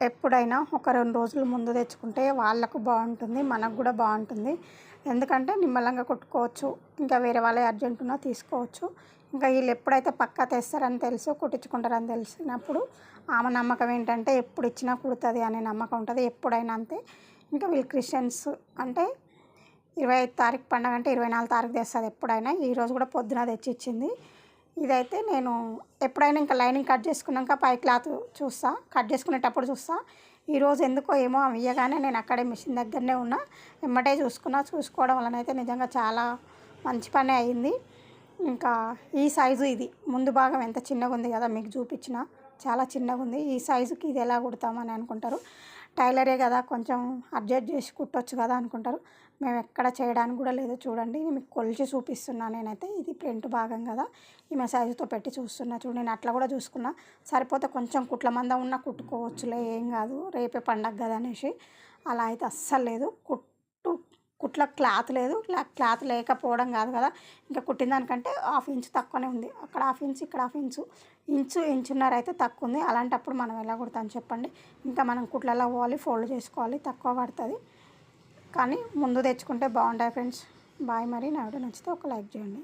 ఎప్పుడైనా ఒక 2 రోజులు ముందు తెచ్చుకుంటే వాళ్ళకు బాగుంటుంది, మనకు కూడా బాగుంటుంది. ఎందుకంటే నిమ్మలంగా కుట్టుకోవచ్చు, ఇంకా వేరే వాళ్ళే అర్జెంట్ ఉన్నా తీసుకోవచ్చు. ఇంకా వీళ్ళు ఎప్పుడైతే పక్కా తెస్తారని తెలుసు, కుట్టించుకుంటారని తెలిసినప్పుడు ఆమె నమ్మకం ఏంటంటే ఎప్పుడు ఇచ్చినా కుడుతుంది అనే నమ్మకం ఉంటుంది ఎప్పుడైనా అంతే. ఇంకా వీళ్ళు క్రిస్టియన్స్ అంటే 25 తారీఖు పండగ అంటే 24 తారీఖు తెస్తుంది ఎప్పుడైనా. ఈరోజు కూడా పొద్దున తెచ్చి ఇచ్చింది. ఇదైతే నేను ఎప్పుడైనా ఇంకా లైనింగ్ కట్ చేసుకున్నాక పై క్లాత్ చూస్తా, కట్ చేసుకునేటప్పుడు చూస్తా. ఈరోజు ఎందుకో ఏమో ఆమె ఇయ్యగానే నేను అక్కడే మిషన్ దగ్గరనే ఉన్నా, వెంబటే చూసుకోవడం వలన అయితే నిజంగా చాలా మంచి పనే అయింది. ఇంకా ఈ సైజు ఇది ముందు భాగం ఎంత చిన్నగా ఉంది కదా, మీకు చూపించిన చాలా చిన్నగా ఉంది. ఈ సైజుకి ఇది ఎలా కుడతామని అనుకుంటారు. టైలరే కదా కొంచెం అడ్జస్ట్ చేసి కుట్టొచ్చు కదా అనుకుంటారు. మేము ఎక్కడ చేయడానికి కూడా లేదు. చూడండి మీకు కొలిచి చూపిస్తున్నా. నేనైతే ఇది ప్రింట్ భాగం కదా, ఈమె సైజుతో పెట్టి చూస్తున్నా. చూడు నేను అట్లా కూడా చూసుకున్నా, సరిపోతే కొంచెం కుట్ల మందం ఉన్నా కుట్టుకోవచ్చులే, ఏం కాదు, రేపే పండగ కదా అనేసి. అలా అయితే అస్సలు లేదు. కుట్ల క్లాత్ లేదు. క్లాత్ లేకపోవడం కాదు కదా, ఇంకా కుట్టిన దానికంటే 1/2 ఇంచు తక్కువనే ఉంది. అక్కడ 1/2 ఇంచు, ఇక్కడ 1/2 ఇంచు, ఇంచున్నర అయితే తక్కువ ఉంది. అలాంటప్పుడు మనం ఎలా కుడతాం చెప్పండి. ఇంకా మనం కుట్లలో పోవాలి, ఫోల్డ్ చేసుకోవాలి, తక్కువ పడుతుంది. కానీ ముందు తెచ్చుకుంటే బాగుంటాయి ఫ్రెండ్స్. బాయ్. మరి నా వీడియో నచ్చితే ఒక లైక్ చేయండి.